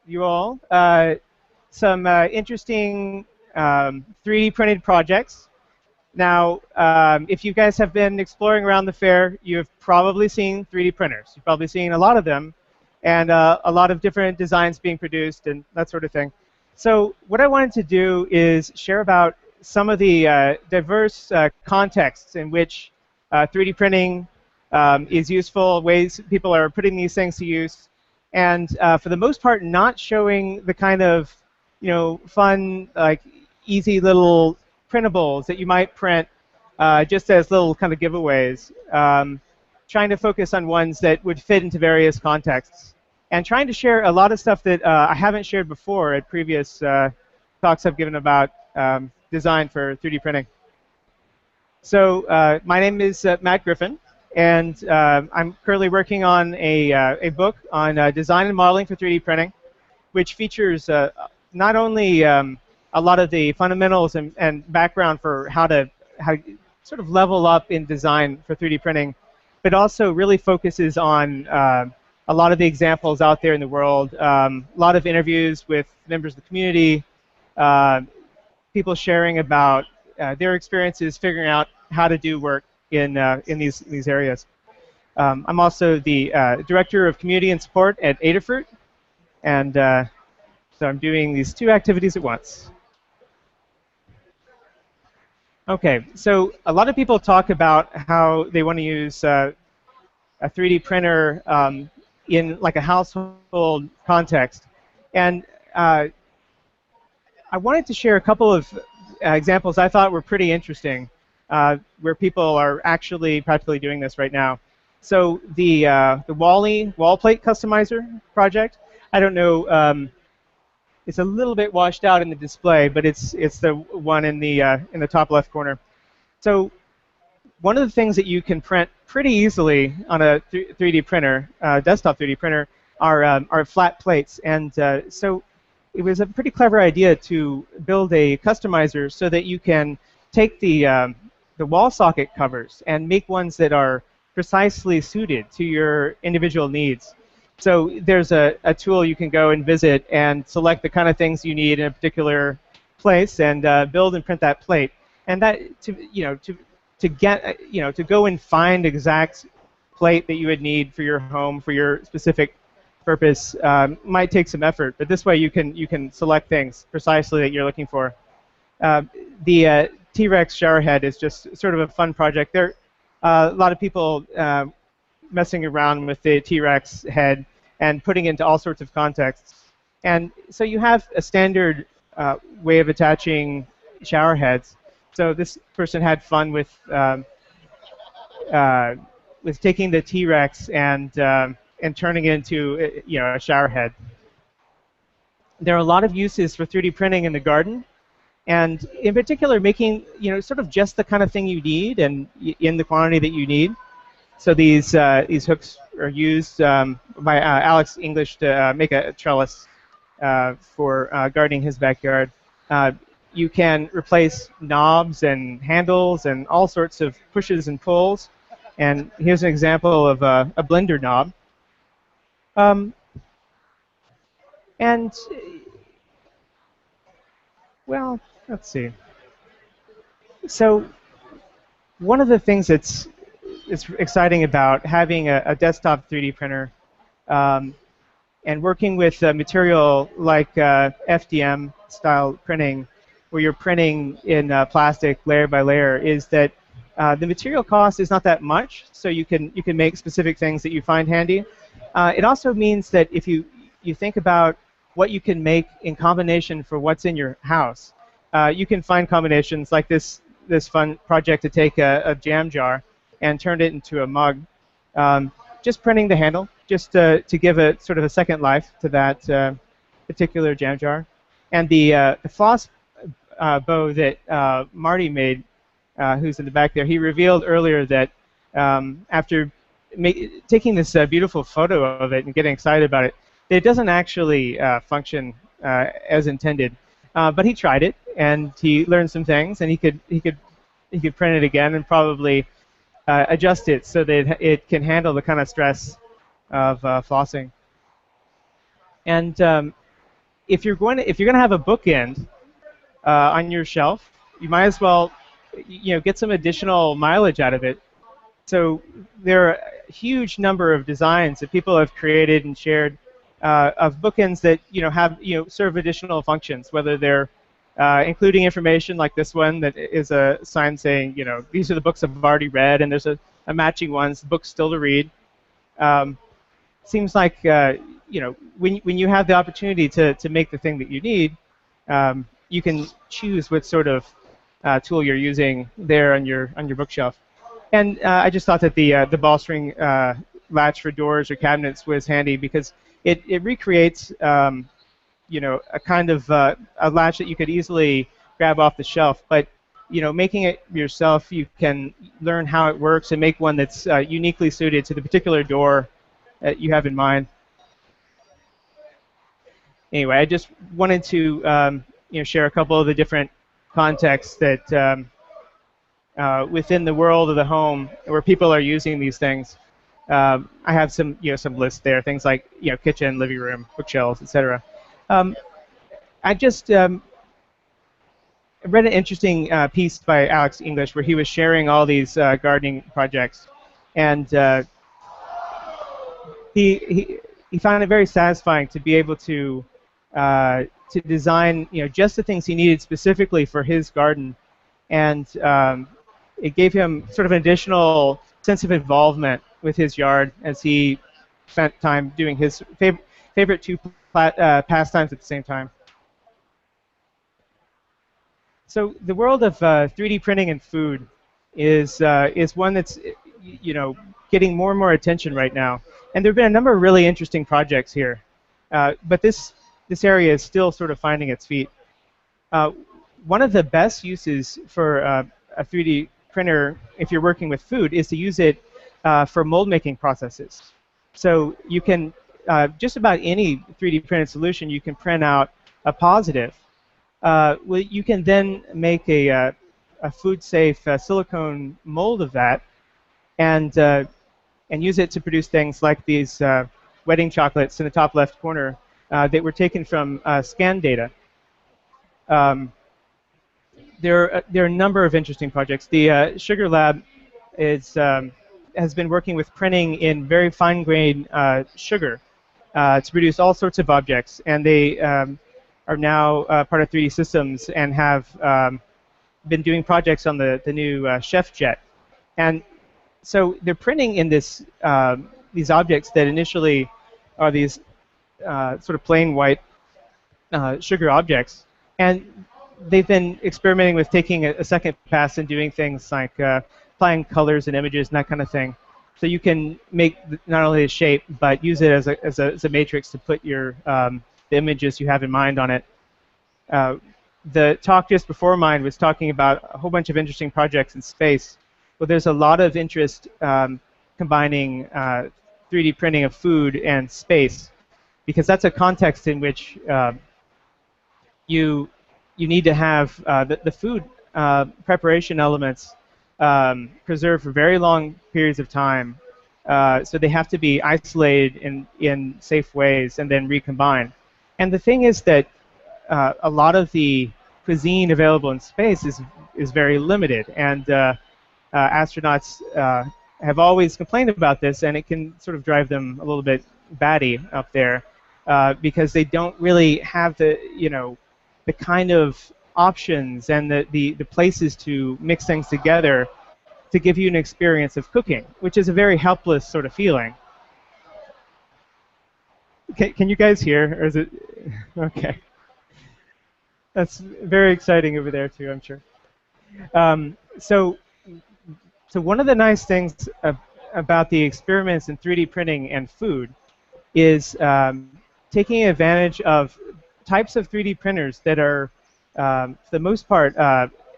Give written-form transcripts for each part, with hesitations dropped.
You all some interesting 3D printed projects. Now, if you guys have been exploring around the fair, you've probably seen 3D printers. You've probably seen a lot of them, and a lot of different designs being produced and that sort of thing. So what I wanted to do is share about some of the diverse contexts in which 3D printing is useful, ways people are putting these things to use, and for the most part, not showing the kind of fun, like easy little printables that you might print just as little kind of giveaways. Trying to focus on ones that would fit into various contexts, and trying to share a lot of stuff that I haven't shared before at previous talks I've given about design for 3D printing. So my name is Matt Griffin, and I'm currently working on a book on design and modeling for 3D printing, which features not only a lot of the fundamentals and background for how sort of level up in design for 3D printing, but also really focuses on a lot of the examples out there in the world, a lot of interviews with members of the community, people sharing about their experiences figuring out how to do work in these areas. I'm also the Director of Community and Support at Adafruit, and so I'm doing these two activities at once. Okay, so a lot of people talk about how they want to use a 3D printer in like a household context, and I wanted to share a couple of examples I thought were pretty interesting, where people are actually practically doing this right now. So the Wally wall plate customizer project. I don't know. It's a little bit washed out in the display, but it's the one in the top left corner. So one of the things that you can print pretty easily on a 3D printer, desktop 3D printer, are flat plates. And so it was a pretty clever idea to build a customizer so that you can take the wall socket covers and make ones that are precisely suited to your individual needs. So there's a tool you can go and visit and select the kind of things you need in a particular place and build and print that plate. And that to go and find exact plate that you would need for your home for your specific purpose might take some effort. But this way you can select things precisely that you're looking for. The T-Rex shower head is just sort of a fun project. There are a lot of people messing around with the T-Rex head and putting it into all sorts of contexts. And so you have a standard way of attaching shower heads. So this person had fun uh, with taking the T-Rex and turning it into a shower head. There are a lot of uses for 3D printing in the garden, and in particular, making sort of just the kind of thing you need and in the quantity that you need. So these hooks are used by Alex English to make a trellis for gardening his backyard. Uh, you can replace knobs and handles and all sorts of pushes and pulls. And here's an example of a blender knob. Um, and, well, let's see. So one of the things that's exciting about having a desktop 3D printer um, and working with material like FDM style printing, where you're printing in plastic layer by layer, is that the material cost is not that much, so you can make specific things that you find handy. It also means that if you think about what you can make in combination for what's in your house, you can find combinations like this fun project to take a jam jar and turn it into a mug. Um, just printing the handle, just to give a sort of a second life to that particular jam jar. And the floss bow that Marty made, who's in the back there, he revealed earlier that after taking this beautiful photo of it and getting excited about it, it doesn't actually function as intended. But he tried it, and he learned some things, and he could print it again and probably adjust it so that it can handle the kind of stress of flossing. And if you're going to have a bookend on your shelf, you might as well get some additional mileage out of it. So there are a huge number of designs that people have created and shared of bookends that have serve additional functions, whether they're including information like this one that is a sign saying these are the books I've already read, and there's a matching ones, books still to read. Seems like when you have the opportunity to make the thing that you need, you can choose what sort of tool you're using there on your bookshelf. And I just thought that the ball string latch for doors or cabinets was handy because it recreates a kind of a latch that you could easily grab off the shelf, but making it yourself, you can learn how it works and make one that's uniquely suited to the particular door that you have in mind. Anyway, I just wanted to share a couple of the different contexts that within the world of the home where people are using these things. I have some lists there, things like kitchen, living room, bookshelves, etc. I just read an interesting piece by Alex English where he was sharing all these gardening projects, and he found it very satisfying to be able to design just the things he needed specifically for his garden, and it gave him sort of an additional sense of involvement with his yard as he spent time doing his favorite two pastimes at the same time. So the world of 3D printing and food is one that's getting more and more attention right now, and there have been a number of really interesting projects here, but this area is still sort of finding its feet. One of the best uses for a 3D printer, if you're working with food, is to use it for mold making processes. So you can just about any 3D printed solution, you can print out a positive. Well, you can then make a food-safe silicone mold of that, and use it to produce things like these wedding chocolates in the top left corner that were taken from scan data. There are a number of interesting projects. The Sugar Lab has been working with printing in very fine-grained sugar to produce all sorts of objects, and they are now part of 3D Systems and have been doing projects on the new Chef Jet. And so they're printing in these objects that initially are these sort of plain white sugar objects. And they've been experimenting with taking a second pass and doing things like applying colors and images and that kind of thing. So you can make not only the shape, but use it as a matrix to put your the images you have in mind on it. Uh, the talk just before mine was talking about a whole bunch of interesting projects in space. Well, there's a lot of interest combining 3D printing of food and space, because that's a context in which you you need to have the food preparation elements preserved for very long periods of time. So they have to be isolated in safe ways and then recombined. And the thing is that a lot of the cuisine available in space is very limited, and astronauts have always complained about this, and it can sort of drive them a little bit batty up there because they don't really have the kind of options and the places to mix things together to give you an experience of cooking, which is a very helpless sort of feeling. Can you guys hear, or is it okay? That's very exciting over there too, I'm sure. So one of the nice things about the experiments in 3D printing and food is taking advantage of types of 3D printers that are, for the most part,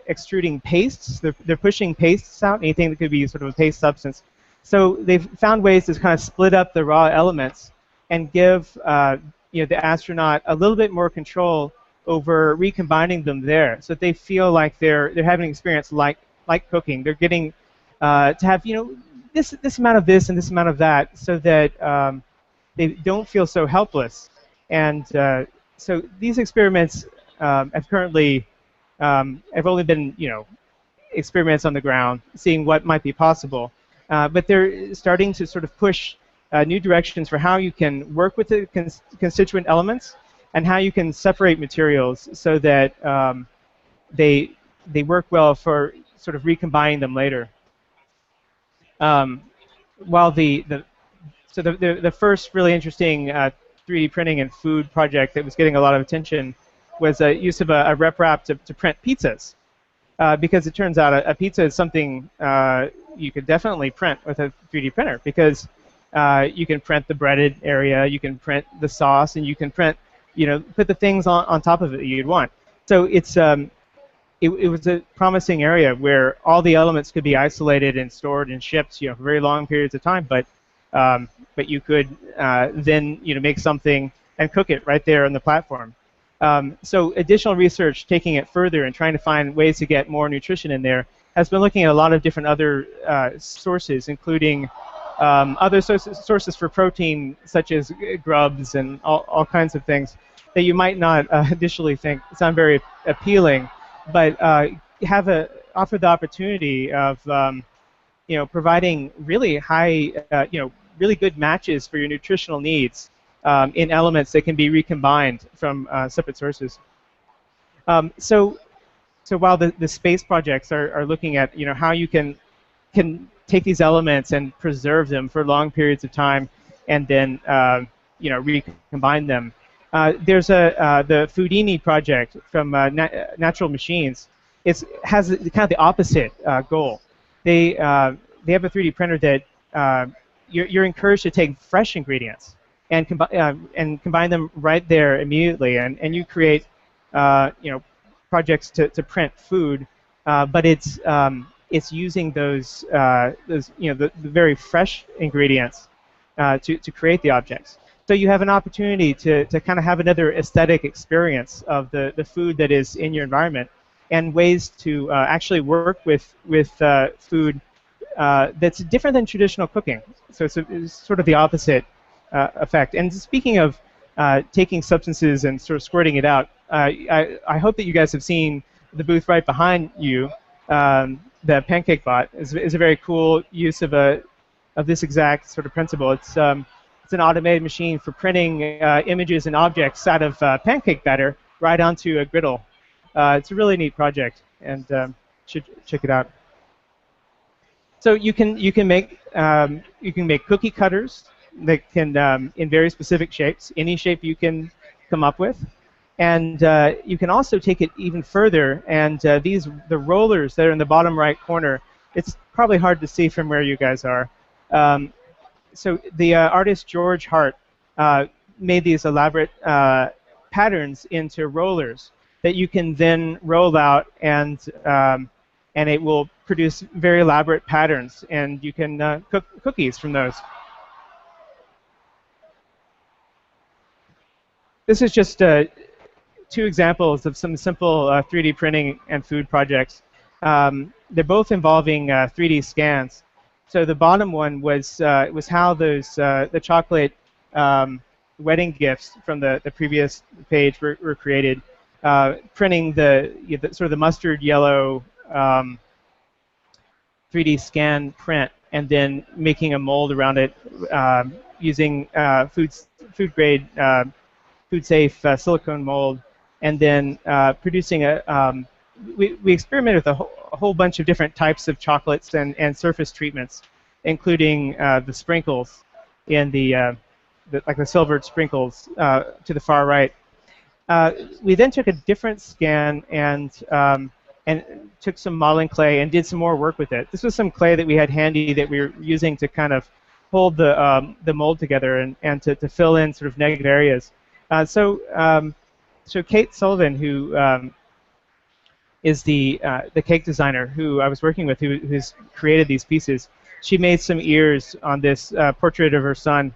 extruding pastes. They're pushing pastes out, anything that could be sort of a paste substance. So they've found ways to kind of split up the raw elements and give the astronaut a little bit more control over recombining them there, so that they feel like they're having an experience like cooking. They're getting to have this amount of this and this amount of that, so that they don't feel so helpless. And so these experiments have currently have only been experiments on the ground, seeing what might be possible. But they're starting to sort of push new directions for how you can work with the constituent elements and how you can separate materials so that they work well for sort of recombining them later. While the first really interesting 3D printing and food project that was getting a lot of attention was use of a rep wrap to print pizzas, because it turns out a pizza is something you could definitely print with a 3D printer, because you can print the breaded area, you can print the sauce, and you can print, put the things on top of it that you'd want. So it was a promising area where all the elements could be isolated and stored and shipped, for very long periods of time. But you could then make something and cook it right there on the platform. So additional research taking it further and trying to find ways to get more nutrition in there has been looking at a lot of different other sources, including other sources for protein, such as grubs and all kinds of things that you might not initially think sound very appealing, but offer the opportunity of providing really high, really good matches for your nutritional needs in elements that can be recombined from separate sources. So while the space projects are looking at how you can take these elements and preserve them for long periods of time and then recombine them, there's the Foodini project from Natural Machines. It has kind of the opposite goal. They have a 3D printer that you're encouraged to take fresh ingredients and combine them right there immediately, and you create projects to print food, but it's using those the very fresh ingredients to create the objects. So you have an opportunity to kind of have another aesthetic experience of the food that is in your environment, and ways to actually work with food that's different than traditional cooking. So it's sort of the opposite effect. And speaking of taking substances and sort of squirting it out, I hope that you guys have seen the booth right behind you. The Pancake Bot is a very cool use of this exact sort of principle. It's an automated machine for printing images and objects out of pancake batter right onto a griddle. It's a really neat project, and should check it out. So you can make cookie cutters that can in very specific shapes, any shape you can come up with. And you can also take it even further, and the rollers that are in the bottom right corner, it's probably hard to see from where you guys are. Um, so the artist George Hart made these elaborate patterns into rollers that you can then roll out, and it will produce very elaborate patterns, and you can cook cookies from those. This is just two examples of some simple 3D printing and food projects. They're both involving 3D scans. So the bottom one was how those the chocolate wedding gifts from the previous page were created, printing the sort of the mustard yellow 3D scan print, and then making a mold around it using food grade food safe silicone mold, and then producing we experimented with a whole bunch of different types of chocolates and surface treatments, including the sprinkles in like the silvered sprinkles to the far right. We then took a different scan and took some modeling clay and did some more work with it. This was some clay that we had handy that we were using to kind of hold the mold together and to fill in sort of negative areas. So Kate Sullivan, who is the cake designer who I was working with, who's created these pieces, she made some ears on this portrait of her son,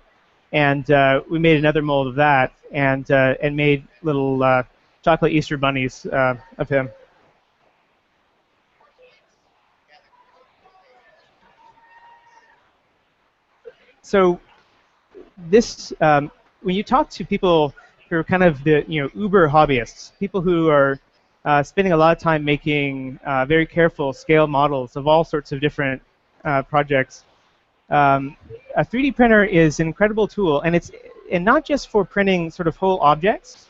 and we made another mold of that, and made little chocolate Easter bunnies of him. So this, when you talk to people who are kind of the uber hobbyists, people who are spending a lot of time making very careful scale models of all sorts of different projects, a 3D printer is an incredible tool, and not just for printing sort of whole objects.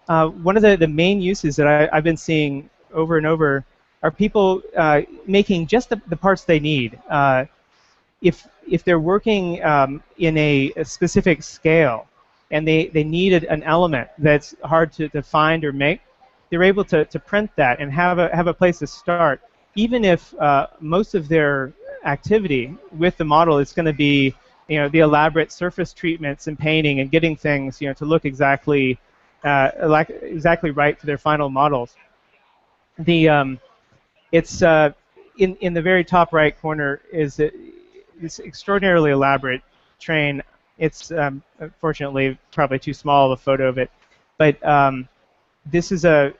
One of the main uses that I've been seeing over and over are people making just the parts they need. If they're working in a specific scale and they needed an element that's hard to find or make, they're able to print that and have a place to start, even if most of their activity with the model is going to be the elaborate surface treatments and painting and getting things to look exactly right for their final models. It's in the very top right corner is this extraordinarily elaborate train. It's unfortunately probably too small of a photo of it, but this is a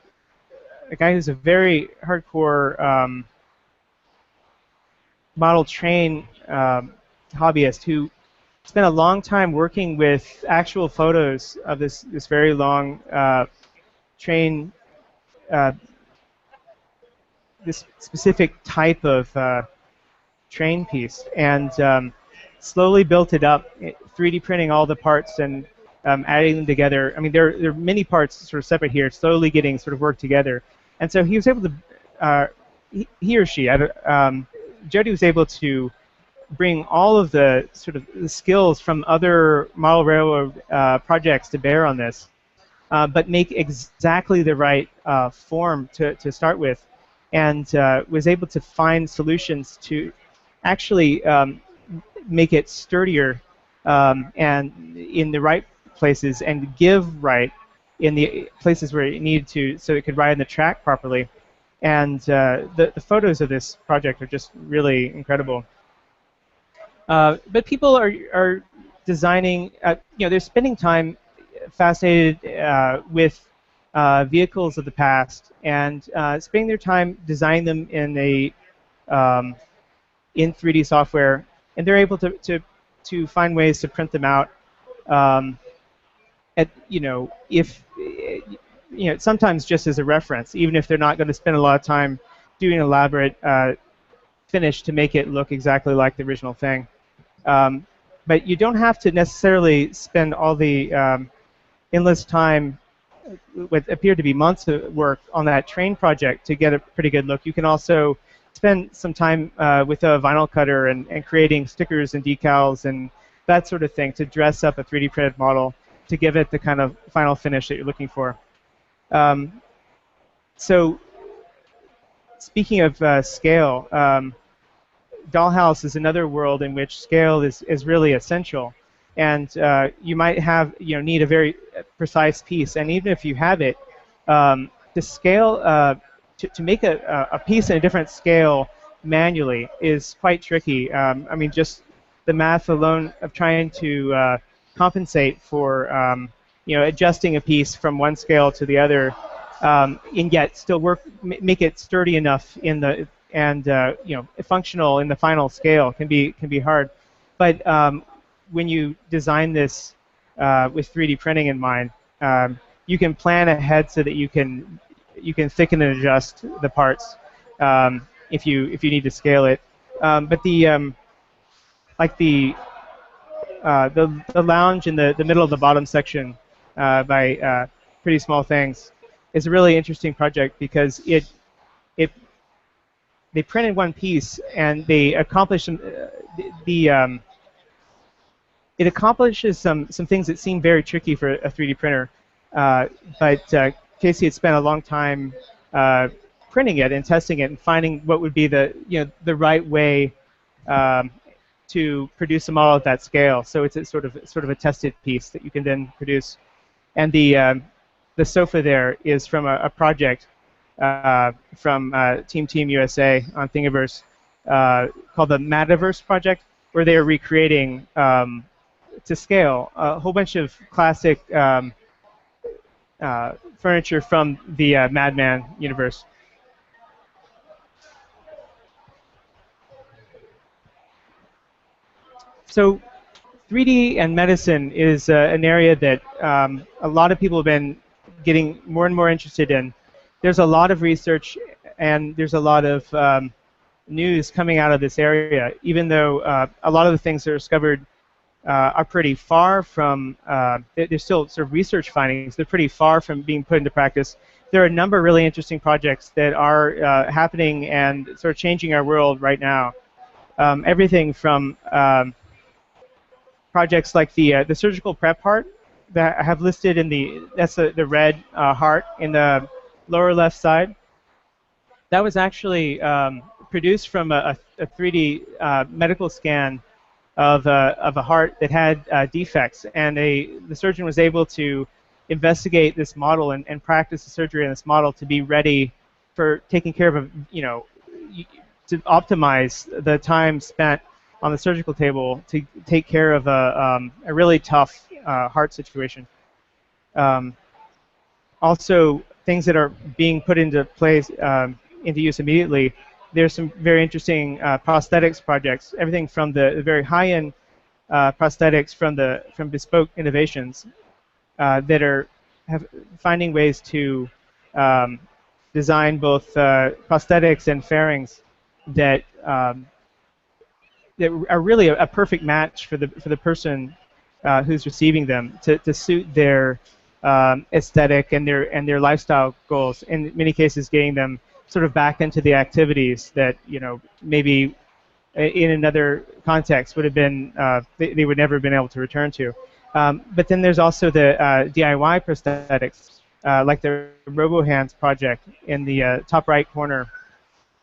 guy who's a very hardcore model train hobbyist who spent a long time working with actual photos of this very long train, this specific type of train piece, and slowly built it up, 3D printing all the parts and adding them together. I mean, there are many parts sort of separate here, slowly getting sort of worked together. And so he was able to, he or she, Jody was able to bring all of the sort of the skills from other model railroad projects to bear on this, but make exactly the right form to start with, and was able to find solutions to actually make it sturdier and in the right places, and give right in the places where it needed to, so it could ride on the track properly. And the photos of this project are just really incredible. But people are designing, they're spending time fascinated with vehicles of the past, and spending their time designing them in in 3D software, and they're able to find ways to print them out. If sometimes just as a reference, even if they're not going to spend a lot of time doing an elaborate finish to make it look exactly like the original thing. But you don't have to necessarily spend all the endless time, what appeared to be months of work on that train project to get a pretty good look. You can also spend some time with a vinyl cutter and creating stickers and decals and that sort of thing to dress up a 3D printed model to give it the kind of final finish that you're looking for. Um, so speaking of scale, Dollhouse is another world in which scale is really essential, and you might have need a very precise piece, and even if you have it, to scale to make a piece in a different scale manually is quite tricky. I mean, just the math alone of trying to compensate for adjusting a piece from one scale to the other, and yet still make it sturdy enough in the and functional in the final scale can be hard. But when you design this with 3D printing in mind, you can plan ahead so that you can thicken and adjust the parts if you need to scale it. But like the lounge in the middle of the bottom section by Pretty Small Things is a really interesting project because it they printed one piece and they accomplished it accomplishes some things that seem very tricky for a 3D printer. But Casey had spent a long time printing it and testing it and finding what would be the right way to produce a model at that scale. So it's a sort of a tested piece that you can then produce. And the sofa there is from a project from Team USA on Thingiverse called the Metaverse project, where they are recreating to scale a whole bunch of classic furniture from the Madman universe. So 3D and medicine is an area that a lot of people have been getting more and more interested in. There's a lot of research and there's a lot of news coming out of this area, even though a lot of the things that are discovered are pretty far from, they're still sort of research findings, they're pretty far from being put into practice. There are a number of really interesting projects that are happening and sort of changing our world right now. Everything from projects like the surgical prep heart that I have listed in that's the red heart in the lower left side. That was actually produced from a 3D medical scan of a heart that had defects, and the surgeon was able to investigate this model and practice the surgery on this model to be ready for taking care of to optimize the time spent on the surgical table to take care of a really tough heart situation. Also, things that are being put into place, into use immediately. There's some very interesting prosthetics projects. Everything from the very high-end prosthetics from bespoke innovations that are finding ways to design both prosthetics and fairings that that are really a perfect match for the person who's receiving them to suit their aesthetic and their lifestyle goals. In many cases, getting them sort of back into the activities that maybe in another context would have been they would never have been able to return to. But then there's also the DIY prosthetics, like the RoboHands project in the top right corner.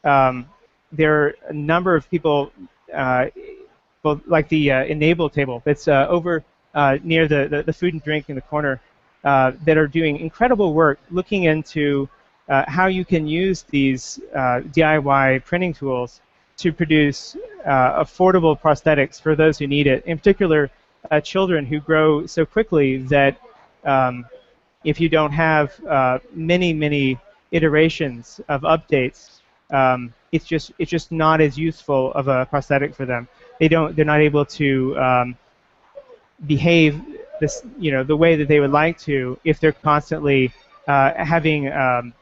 There are a number of people, both like the Enable table that's over near the food and drink in the corner, that are doing incredible work looking into how you can use these DIY printing tools to produce affordable prosthetics for those who need it. In particular, children who grow so quickly that if you don't have many iterations of updates, it's just not as useful of a prosthetic for them. They're not able to behave the way that they would like to if they're constantly having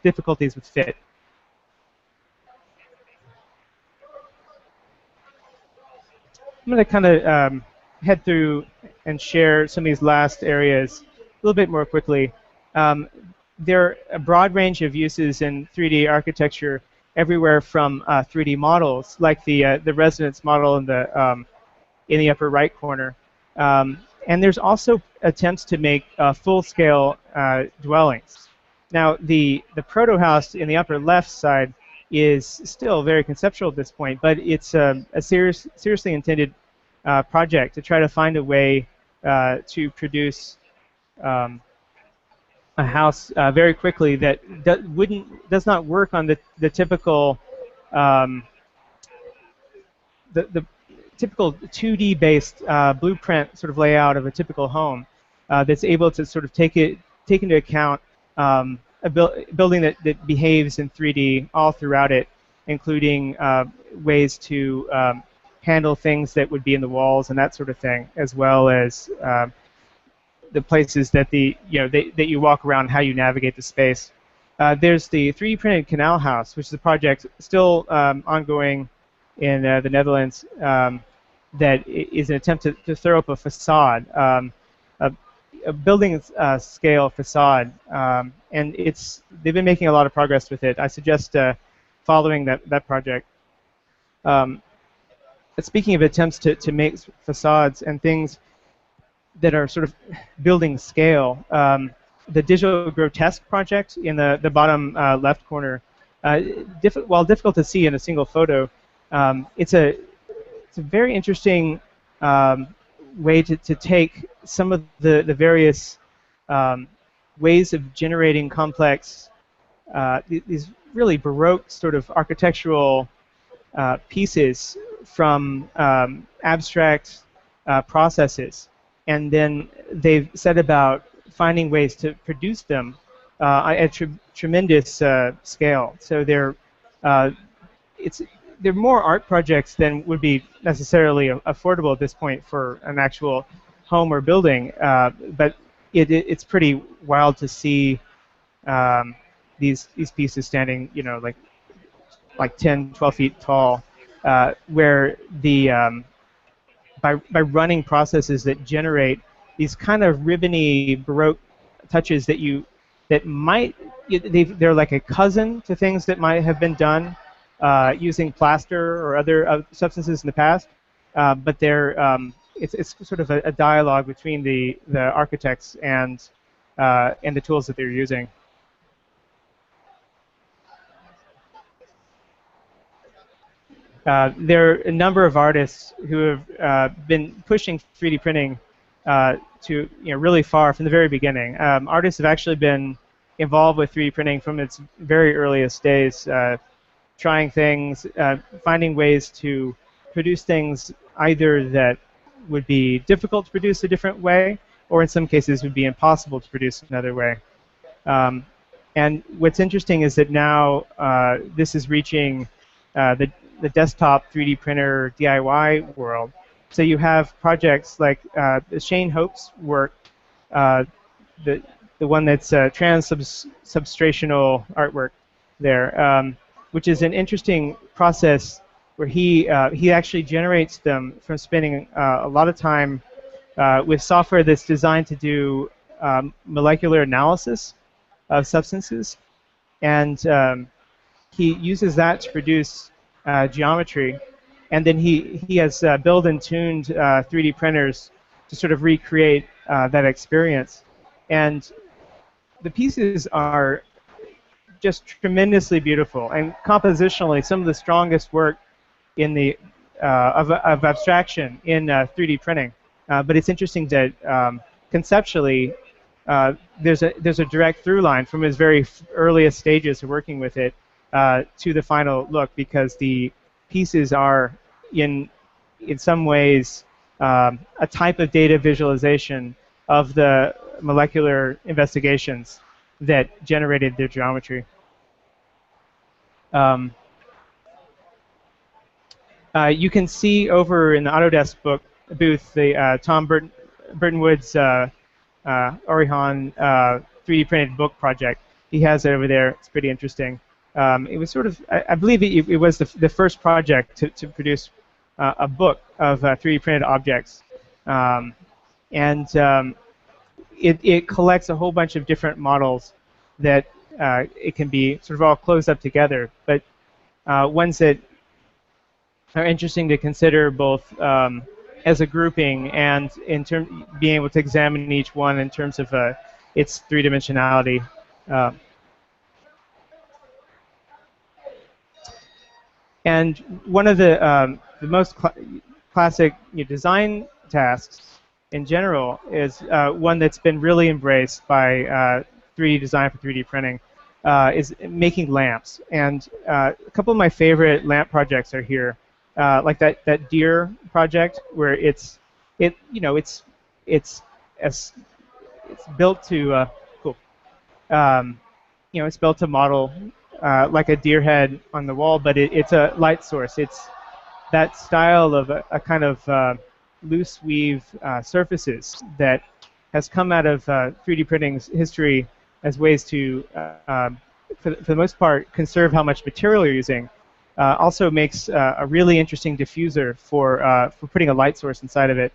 difficulties with fit. I'm going to kind of head through and share some of these last areas a little bit more quickly. There are a broad range of uses in 3D architecture, everywhere from 3D models, like the resonance model in the upper right corner. And there's also attempts to make full-scale dwellings. Now, the proto house in the upper left side is still very conceptual at this point, but it's a seriously intended project to try to find a way to produce um, a house very quickly that does not work on the typical um, the typical 2D based blueprint sort of layout of a typical home that's able to sort of take into account a building that behaves in 3D all throughout it, including ways to handle things that would be in the walls and that sort of thing, as well as the places that that you walk around, how you navigate the space. There's the 3D printed canal house, which is a project still ongoing in the Netherlands that is an attempt to throw up a facade, a building scale facade, and they've been making a lot of progress with it. I suggest following that project. But speaking of attempts to make facades and things that are sort of building scale, the digital grotesque project in the bottom left corner, while difficult to see in a single photo, it's a very interesting way to take some of the various ways of generating complex, these really baroque sort of architectural pieces from abstract processes, and then they've set about finding ways to produce them at tremendous scale. So they're more art projects than would be necessarily affordable at this point for an actual home or building, but it's pretty wild to see these pieces standing, like 10, 12 feet tall, where by running processes that generate these kind of ribbony baroque touches they're like a cousin to things that might have been done using plaster or other substances in the past, but it's sort of a dialogue between the architects and the tools that they're using. There are a number of artists who have been pushing 3D printing to really far from the very beginning. Artists have actually been involved with 3D printing from its very earliest days, trying things, finding ways to produce things either that would be difficult to produce a different way, or in some cases would be impossible to produce another way. And what's interesting is that now this is reaching the desktop 3D printer DIY world. So you have projects like Shane Hope's work, the one that's trans-substrational artwork there, which is an interesting process where he actually generates them from spending a lot of time with software that's designed to do molecular analysis of substances, and he uses that to produce geometry, and then he has built and tuned 3D printers to sort of recreate that experience, and the pieces are just tremendously beautiful and compositionally some of the strongest work in the of abstraction in 3D printing. But it's interesting that conceptually there's a direct through line from his very earliest stages of working with it to the final look, because the pieces are in some ways a type of data visualization of the molecular investigations that generated their geometry. You can see over in the Autodesk booth the Tom Burtonwood's Orion 3D printed book project. He has it over there. It's pretty interesting. It was sort of, I believe it was the first project to produce a book of 3D printed objects. It collects a whole bunch of different models that it can be sort of all closed up together, but ones that are interesting to consider both as a grouping and in being able to examine each one in terms of its three-dimensionality. And one of the most classic design tasks in general is one that's been really embraced by 3D design for 3D printing, is making lamps. And a couple of my favorite lamp projects are here, like that deer project, where it you know it's as it's built to cool. It's built to model like a deer head on the wall, but it's a light source. It's that style of a kind of loose weave surfaces that has come out of 3D printing's history as ways to, for the most part, conserve how much material you're using. Also makes a really interesting diffuser for putting a light source inside of it.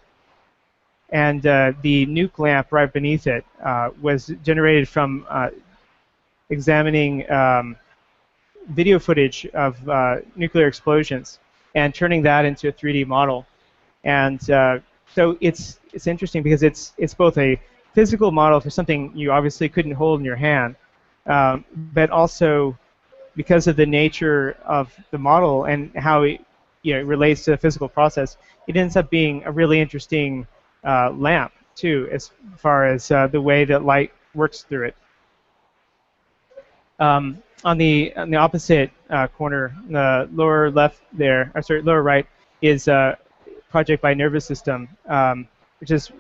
And the nuke lamp right beneath it was generated from examining video footage of nuclear explosions and turning that into a 3D model. And so it's interesting because it's both a physical model for something you obviously couldn't hold in your hand, but also because of the nature of the model and how it relates to the physical process, it ends up being a really interesting lamp too, as far as the way that light works through it. On the opposite corner, the lower left there, or sorry, lower right, is a project by Nervous System, which is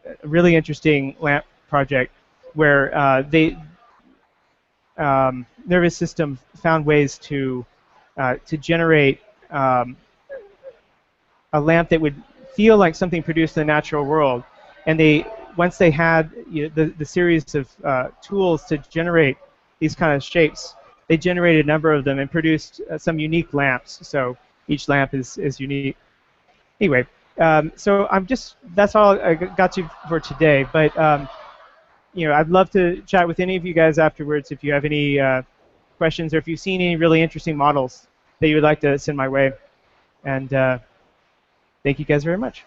a really interesting lamp project where Nervous System found ways to generate a lamp that would feel like something produced in the natural world. And once they had the series of tools to generate these kind of shapes, they generated a number of them and produced some unique lamps. So each lamp is unique. Anyway, so that's all I got you for today. But I'd love to chat with any of you guys afterwards if you have any questions, or if you've seen any really interesting models that you would like to send my way. And thank you guys very much.